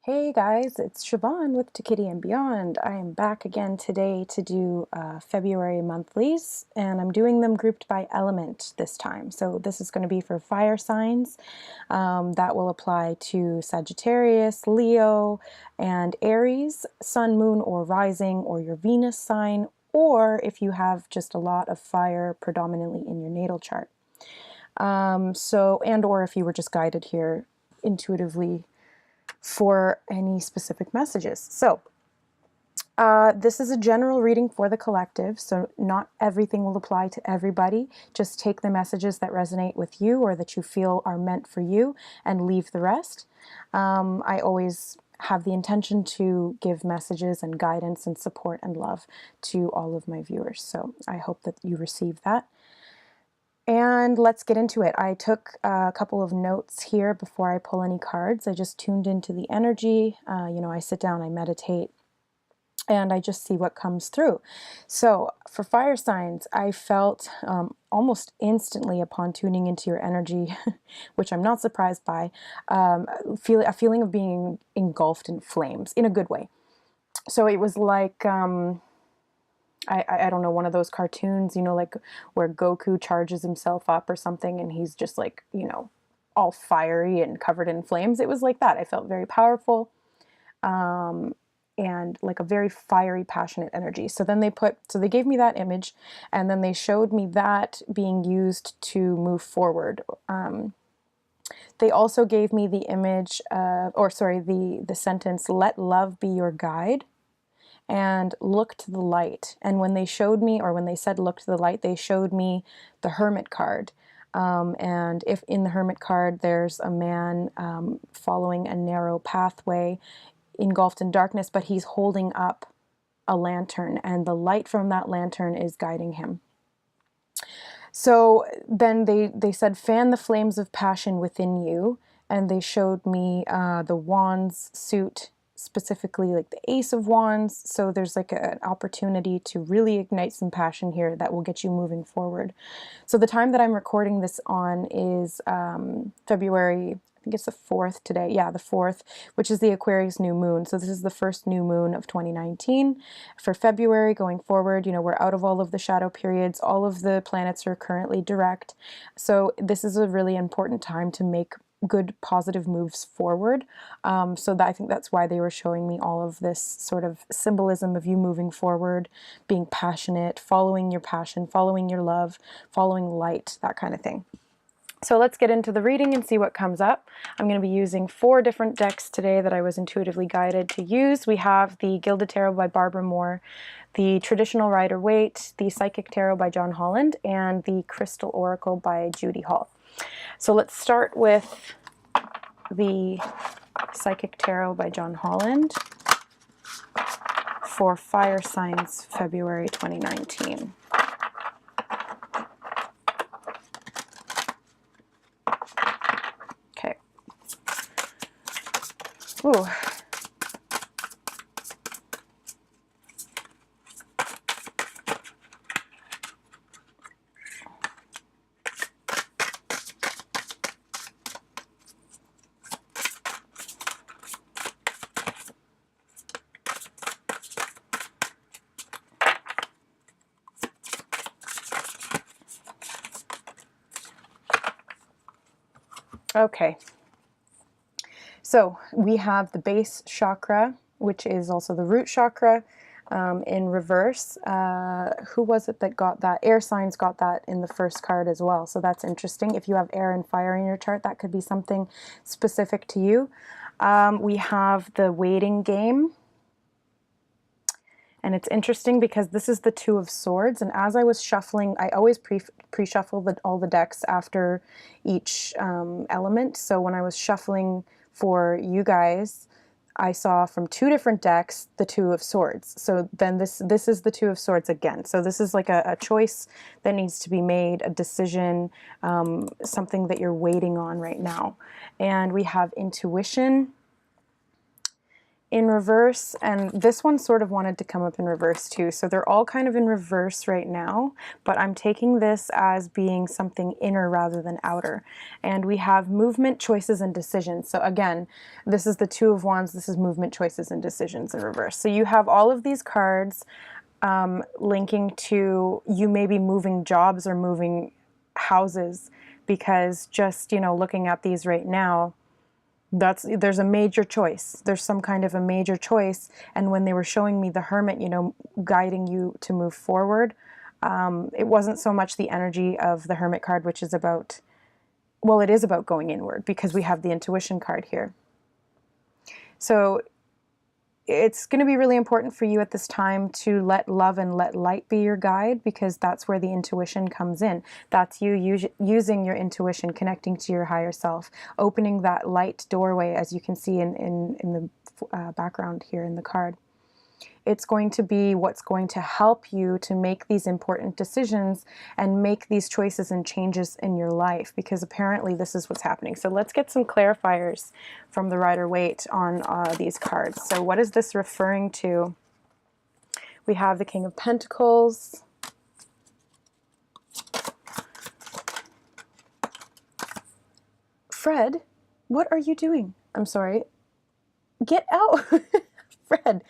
Hey guys, it's Siobhan with To Kitty and Beyond. I am back again today to do February monthlies, and I'm doing them grouped by element this time. So this is going to be for fire signs. That will apply to Sagittarius, Leo, and Aries, Sun, Moon, or Rising, or your Venus sign, or if you have just a lot of fire predominantly in your natal chart. Or if you were just guided here intuitively for any specific messages. So this is a general reading for the collective, so not everything will apply to everybody. Just take the messages that resonate with you or that you feel are meant for you and leave the rest. I always have the intention to give messages and guidance and support and love to all of my viewers, so I hope that you receive that. And let's get into it. I took a couple of notes here before I pull any cards. I just tuned into the energy. I sit down, I meditate, and I just see what comes through. So for fire signs, I felt almost instantly upon tuning into your energy, which I'm not surprised by, a feeling of being engulfed in flames in a good way. So it was like... I don't know, one of those cartoons, like where Goku charges himself up or something and he's just like, all fiery and covered in flames. It was like that. I felt very powerful and like a very fiery, passionate energy. So then they gave me that image, and then they showed me that being used to move forward. They also gave me the image, the sentence, "Let love be your guide," and look to the light. And when they showed me, or when they said look to the light, they showed me the Hermit card. And if in the Hermit card there's a man following a narrow pathway engulfed in darkness, but he's holding up a lantern, and the light from that lantern is guiding him. So then they said, fan the flames of passion within you, and they showed me the Wands suit, specifically like the Ace of Wands. So there's like an opportunity to really ignite some passion here that will get you moving forward. So the time that I'm recording this on is February, I think it's the 4th today. Yeah, the 4th, which is the Aquarius new moon. So this is the first new moon of 2019. For February going forward, we're out of all of the shadow periods. All of the planets are currently direct. So this is a really important time to make good positive moves forward. So I think that's why they were showing me all of this sort of symbolism of you moving forward, being passionate, following your passion, following your love, following light, that kind of thing. So let's get into the reading and see what comes up. I'm going to be using 4 different decks today that I was intuitively guided to use. We have the Gilded Tarot by Barbara Moore, the Traditional Rider-Waite, the Psychic Tarot by John Holland, and the Crystal Oracle by Judy Hall. So let's start with the Psychic Tarot by John Holland for Fire Signs, February 2019. Okay. Ooh. Okay, so we have the base chakra, which is also the root chakra, in reverse. Who was it that got that? Air signs got that in the first card as well, so that's interesting. If you have air and fire in your chart, that could be something specific to you. We have the waiting game. And it's interesting because this is the Two of Swords, and as I was shuffling, I always pre-shuffle all the decks after each element. So when I was shuffling for you guys, I saw from 2 different decks the Two of Swords. So then this is the Two of Swords again. So this is like a choice that needs to be made, a decision, something that you're waiting on right now. And we have intuition in reverse, and this one sort of wanted to come up in reverse too. So they're all kind of in reverse right now, but I'm taking this as being something inner rather than outer. And we have movement, choices, and decisions. So again, this is the Two of Wands. This is movement, choices, and decisions in reverse. So you have all of these cards linking to you maybe moving jobs or moving houses, because just, you know, looking at these right now, there's a major choice. There's some kind of a major choice. And when they were showing me the Hermit, you know, guiding you to move forward, it wasn't so much the energy of the Hermit card, which is about, well, it is about going inward because we have the Intuition card here. So it's going to be really important for you at this time to let love and let light be your guide, because that's where the intuition comes in. That's you using your intuition, connecting to your higher self, opening that light doorway, as you can see in the background here in the card. It's going to be what's going to help you to make these important decisions and make these choices and changes in your life, because apparently this is what's happening. So let's get some clarifiers from the Rider-Waite on these cards. So what is this referring to? We have the King of Pentacles. Fred, what are you doing? I'm sorry. Get out. Fred.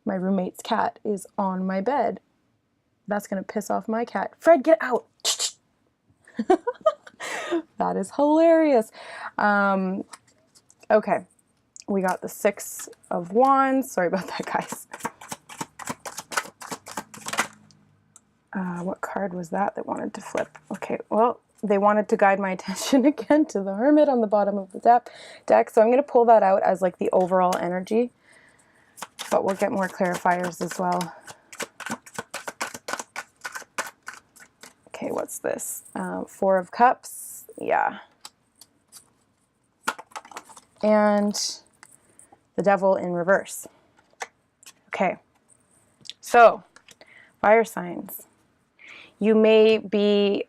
My roommate's cat is on my bed. That's going to piss off my cat. Fred, get out. That is hilarious. Okay. We got the Six of Wands. Sorry about that, guys. What card was that wanted to flip? Okay, well, they wanted to guide my attention again to the Hermit on the bottom of the deck. So I'm going to pull that out as like the overall energy. But we'll get more clarifiers as well. Okay, what's this? Four of Cups. Yeah. And the Devil in reverse. Okay. So, fire signs. You may be...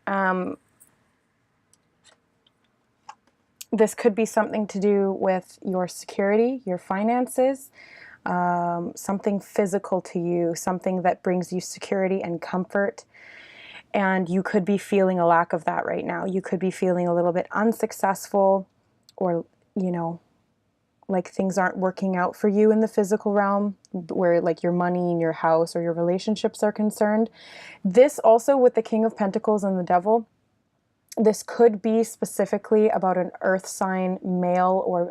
this could be something to do with your security, your finances, something physical to you, something that brings you security and comfort. And you could be feeling a lack of that right now. You could be feeling a little bit unsuccessful, or, you know, like things aren't working out for you in the physical realm, where like your money and your house or your relationships are concerned. This also with the King of Pentacles and the Devil, this could be specifically about an earth sign male, or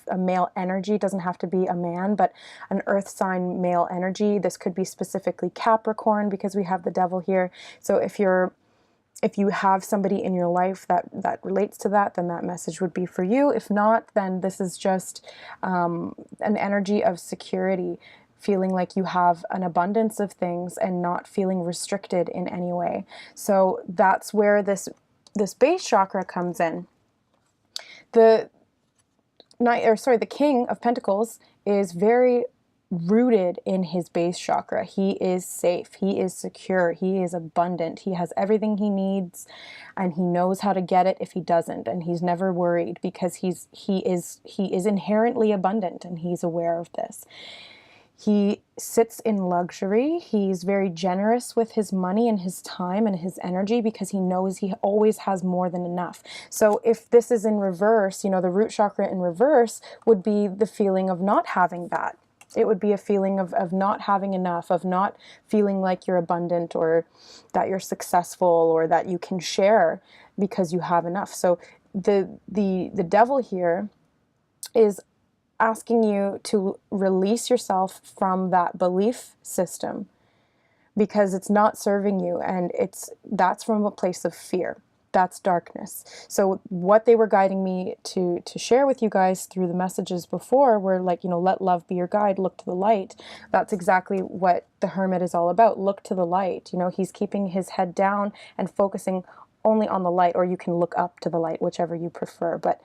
a male energy. It doesn't have to be a man, but an earth sign male energy. This could be specifically Capricorn, because we have the Devil here. So if you have somebody in your life that relates to that, then that message would be for you. If not, then this is just an energy of security, feeling like you have an abundance of things and not feeling restricted in any way. So that's where this base chakra comes in. The King of Pentacles is very rooted in his base chakra. He is safe. He is secure. He is abundant. He has everything he needs, and he knows how to get it if he doesn't. And he's never worried, because he is inherently abundant, and he's aware of this. He sits in luxury. He's very generous with his money and his time and his energy, because he knows he always has more than enough. So if this is in reverse, you know, the root chakra in reverse would be the feeling of not having that. It would be a feeling of not having enough, of not feeling like you're abundant, or that you're successful, or that you can share because you have enough. So the Devil here is asking you to release yourself from that belief system, because it's not serving you, and that's from a place of fear. That's darkness. So what they were guiding me to share with you guys through the messages before were like, you know, let love be your guide, look to the light. That's exactly what the Hermit is all about. Look to the light. You know, he's keeping his head down and focusing only on the light, or you can look up to the light, whichever you prefer. But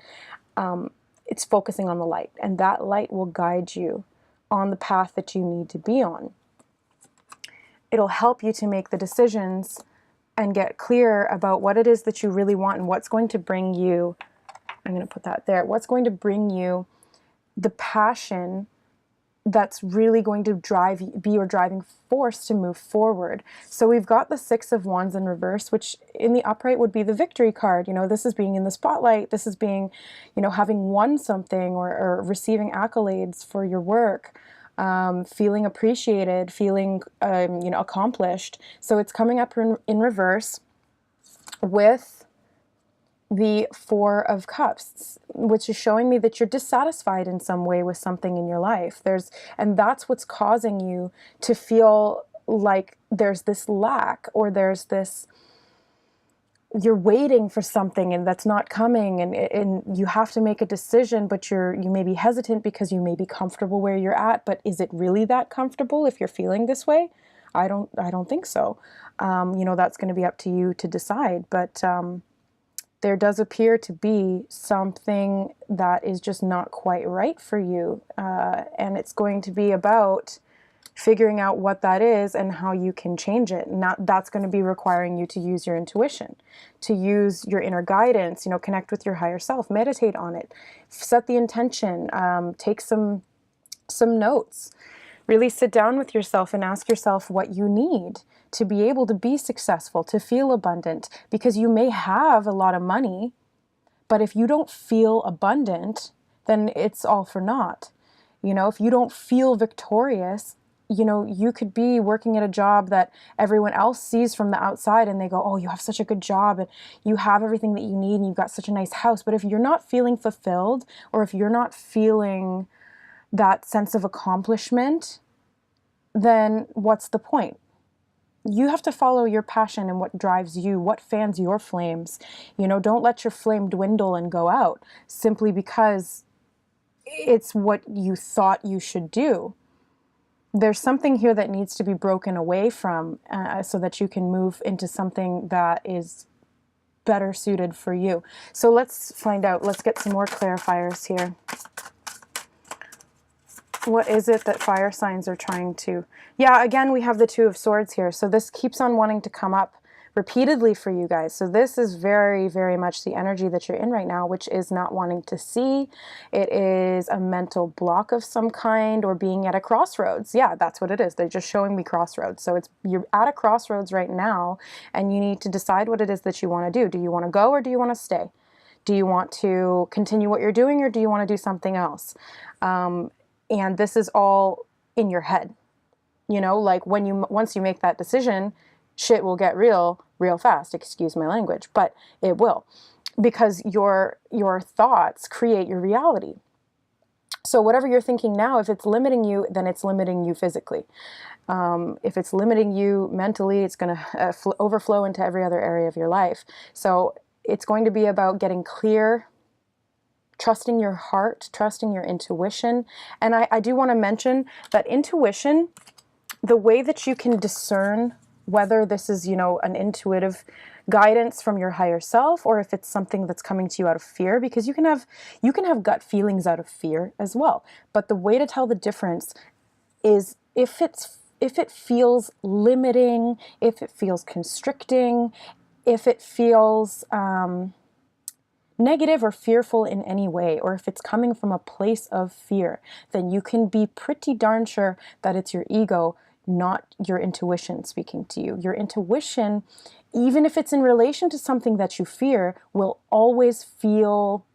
it's focusing on the light, and that light will guide you on the path that you need to be on. It'll help you to make the decisions and get clear about what it is that you really want, and what's going to bring you, I'm going to put that there, what's going to bring you the passion that's really going to be your driving force to move forward. So we've got the Six of Wands in reverse, which in the upright would be the victory card. You know, this is being in the spotlight. This is being, you know, having won something, or receiving accolades for your work, feeling appreciated, feeling, you know, accomplished. So it's coming up in reverse with the Four of Cups, which is showing me that you're dissatisfied in some way with something in your life. And that's what's causing you to feel like there's this lack, or there's this, you're waiting for something and that's not coming, and you have to make a decision, but you may be hesitant because you may be comfortable where you're at. But is it really that comfortable if you're feeling this way? I don't think so. You know, that's going to be up to you to decide. But there does appear to be something that is just not quite right for you. And it's going to be about figuring out what that is and how you can change it. And that's going to be requiring you to use your intuition, to use your inner guidance, you know, connect with your higher self, meditate on it, set the intention, take some notes, really sit down with yourself and ask yourself what you need to be able to be successful, to feel abundant, because you may have a lot of money, but if you don't feel abundant, then it's all for naught. You know, if you don't feel victorious, you know, you could be working at a job that everyone else sees from the outside and they go, oh, you have such a good job and you have everything that you need and you've got such a nice house. But if you're not feeling fulfilled, or if you're not feeling that sense of accomplishment, then what's the point? You have to follow your passion and what drives you, what fans your flames. You know, don't let your flame dwindle and go out simply because it's what you thought you should do. There's something here that needs to be broken away from, so that you can move into something that is better suited for you. So let's find out. Let's get some more clarifiers here. What is it that fire signs are trying to... Yeah, again, we have the Two of Swords here. So this keeps on wanting to come up repeatedly for you guys. So this is very, very much the energy that you're in right now, which is not wanting to see. It is a mental block of some kind, or being at a crossroads. Yeah, that's what it is. They're just showing me crossroads. So you're at a crossroads right now, and you need to decide what it is that you want to do. Do you want to go, or do you want to stay? Do you want to continue what you're doing, or do you want to do something else? And this is all in your head. You know, like once you make that decision, shit will get real fast. Excuse my language, but it will, because your thoughts create your reality. So whatever you're thinking now, if it's limiting you, then it's limiting you physically. If it's limiting you mentally, it's going to overflow into every other area of your life. So it's going to be about getting clear, trusting your heart, trusting your intuition. And I do want to mention that intuition, the way that you can discern whether this is, you know, an intuitive guidance from your higher self, or if it's something that's coming to you out of fear, because you can have gut feelings out of fear as well. But the way to tell the difference is if it feels limiting, if it feels constricting, if it feels negative or fearful in any way, or if it's coming from a place of fear, then you can be pretty darn sure that it's your ego, not your intuition speaking to you. Your intuition, even if it's in relation to something that you fear, will always feel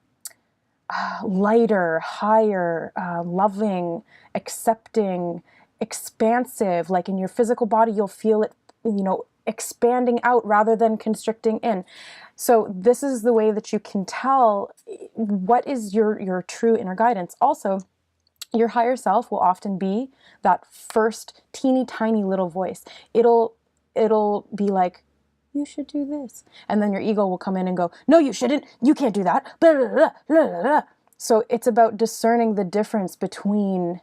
lighter, higher, loving, accepting, expansive. Like in your physical body, you'll feel it, you know, expanding out rather than constricting in. So this is the way that you can tell what is your true inner guidance. Also, your higher self will often be that first teeny tiny little voice. It'll be like, you should do this. And then your ego will come in and go, no, you shouldn't. You can't do that. Blah, blah, blah, blah, blah, blah. So it's about discerning the difference between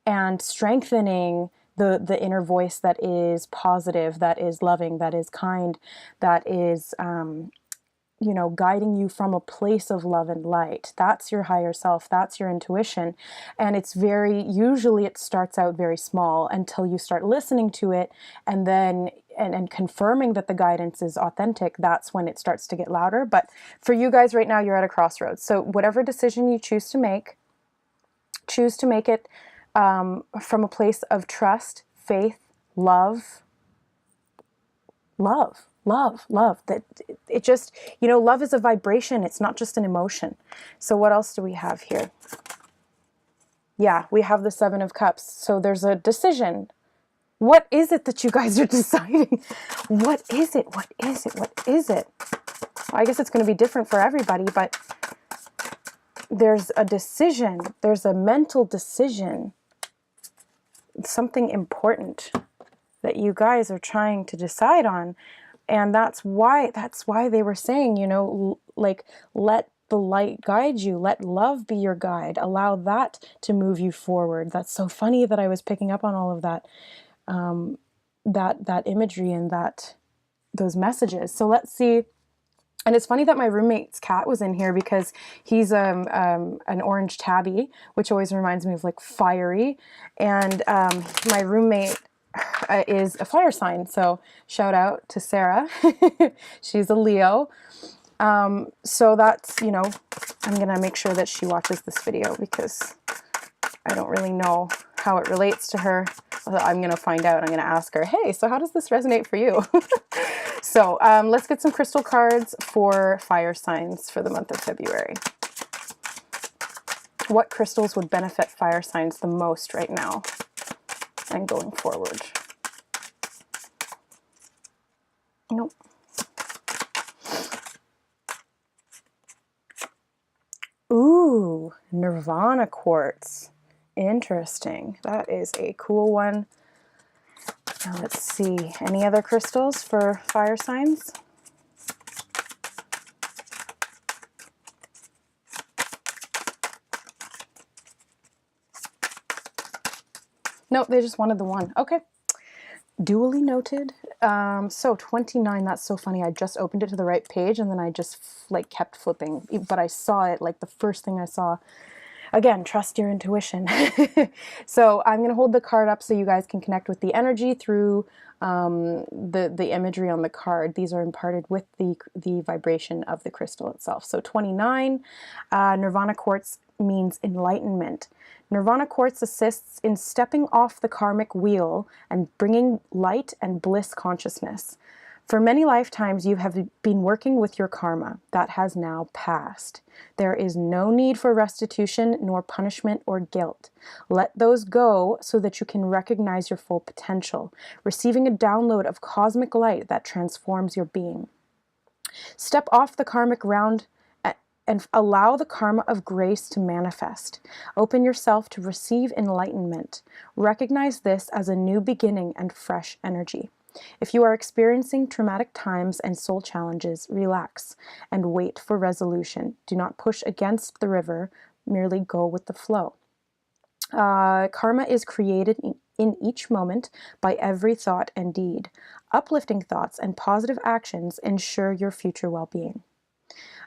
and strengthening the inner voice that is positive, that is loving, that is kind, that is, you know, guiding you from a place of love and light. That's your higher self. That's your intuition. And usually it starts out very small until you start listening to it, and then and confirming that the guidance is authentic. That's when it starts to get louder. But for you guys right now, you're at a crossroads. So whatever decision you choose to make, Choose to make it from a place of trust, faith, love. That it just, you know, love is a vibration. It's not just an emotion. So what else do we have here? Yeah, we have the Seven of Cups. So there's a decision. What is it that you guys are deciding? What is it? What is it? What is it? Well, I guess it's going to be different for everybody, but there's a decision. There's a mental decision. Something important that you guys are trying to decide on. And that's why they were saying, you know, like, let the light guide you. Let love be your guide. Allow that to move you forward. That's so funny that I was picking up on all of that, that imagery and those messages. So let's see. And it's funny that my roommate's cat was in here because he's an orange tabby, which always reminds me of like fiery. And my roommate is a fire sign. So shout out to Sarah. She's a Leo. So that's, you know, I'm going to make sure that she watches this video because I don't really know how it relates to her. I'm going to find out. I'm going to ask her, hey, so how does this resonate for you? So let's get some crystal cards for fire signs for the month of February. What crystals would benefit fire signs the most right now and going forward? Nope. Ooh, Nirvana quartz. Interesting. That is a cool one. Now let's see. Any other crystals for fire signs? Nope, they just wanted the one. Okay. Duly noted. So 29, that's so funny. I just opened it to the right page and then I just like kept flipping, but I saw it like the first thing I saw. Again, trust your intuition. So I'm going to hold the card up so you guys can connect with the energy through the imagery on the card. These are imparted with the vibration of the crystal itself. So 29, Nirvana quartz means enlightenment. Nirvana quartz assists in stepping off the karmic wheel and bringing light and bliss consciousness. For many lifetimes, you have been working with your karma that has now passed. There is no need for restitution, nor punishment or guilt. Let those go so that you can recognize your full potential, receiving a download of cosmic light that transforms your being. Step off the karmic round and allow the karma of grace to manifest. Open yourself to receive enlightenment. Recognize this as a new beginning and fresh energy. If you are experiencing traumatic times and soul challenges, relax and wait for resolution. Do not push against the river, merely go with the flow. Karma is created in each moment by every thought and deed. Uplifting thoughts and positive actions ensure your future well-being.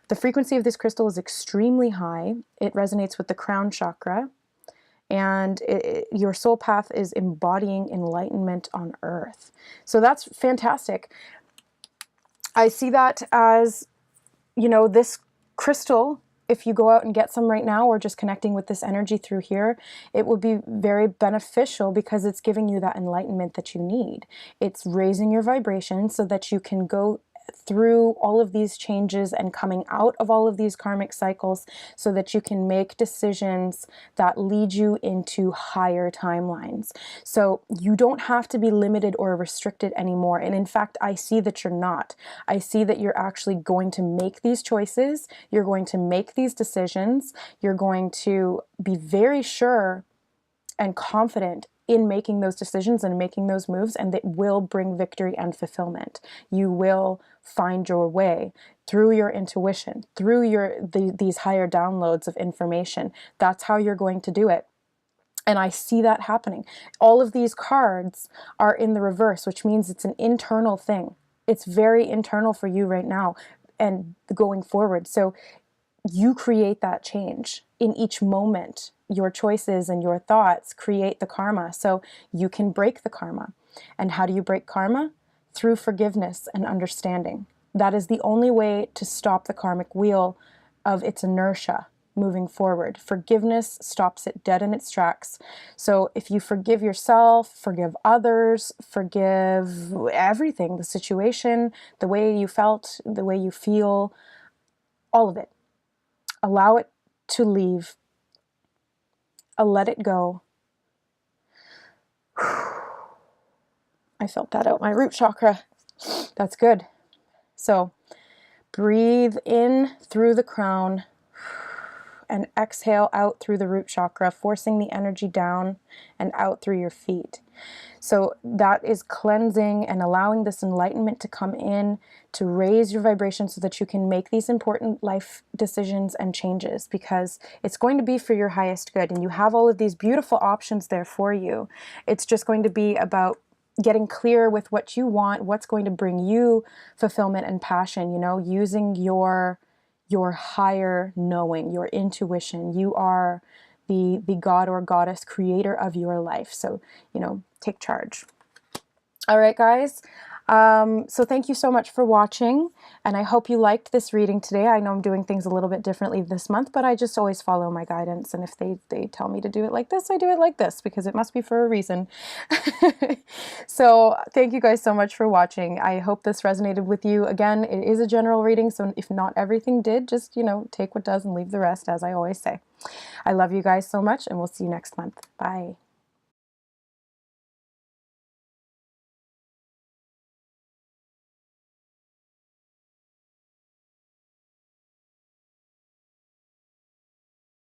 The frequency of this crystal is extremely high. It resonates with the crown chakra, and your soul path is embodying enlightenment on earth. So that's fantastic. I see that as, you know, this crystal, if you go out and get some right now or just connecting with this energy through here, it will be very beneficial because it's giving you that enlightenment that you need. It's raising your vibration so that you can go through all of these changes and coming out of all of these karmic cycles so that you can make decisions that lead you into higher timelines. So you don't have to be limited or restricted anymore. And in fact, I see that you're not. I see that you're actually going to make these choices. You're going to make these decisions. You're going to be very sure and confident in making those decisions and making those moves, and that will bring victory and fulfillment. You will find your way through your intuition, through these higher downloads of information. That's how you're going to do it. And I see that happening. All of these cards are in the reverse, which means it's an internal thing. It's very internal for you right now and going forward. So you create that change in each moment. Your choices and your thoughts create the karma. So you can break the karma. And how do you break karma? Through forgiveness and understanding. That is the only way to stop the karmic wheel of its inertia. moving forward. Forgiveness stops it dead in its tracks. So if you forgive yourself, forgive others, forgive everything, the situation, the way you felt, the way you feel, all of it. Allow it to leave. Let it go. I felt that out my root chakra. That's good. So breathe in through the crown and exhale out through the root chakra, forcing the energy down and out through your feet. So that is cleansing and allowing this enlightenment to come in to raise your vibration so that you can make these important life decisions and changes, because it's going to be for your highest good. And you have all of these beautiful options there for you. It's just going to be about getting clear with what you want, what's going to bring you fulfillment and passion, using your higher knowing, your intuition. You are the god or goddess creator of your life. So, take charge. All right, guys. So thank you so much for watching, and I hope you liked this reading today. I know I'm doing things a little bit differently this month, but I just always follow my guidance, and if they tell me to do it like this, I do it like this, because it must be for a reason. So thank you guys so much for watching. I hope this resonated with you. Again, it is a general reading, so if not everything did, just, take what does and leave the rest, as I always say. I love you guys so much, and we'll see you next month. Bye.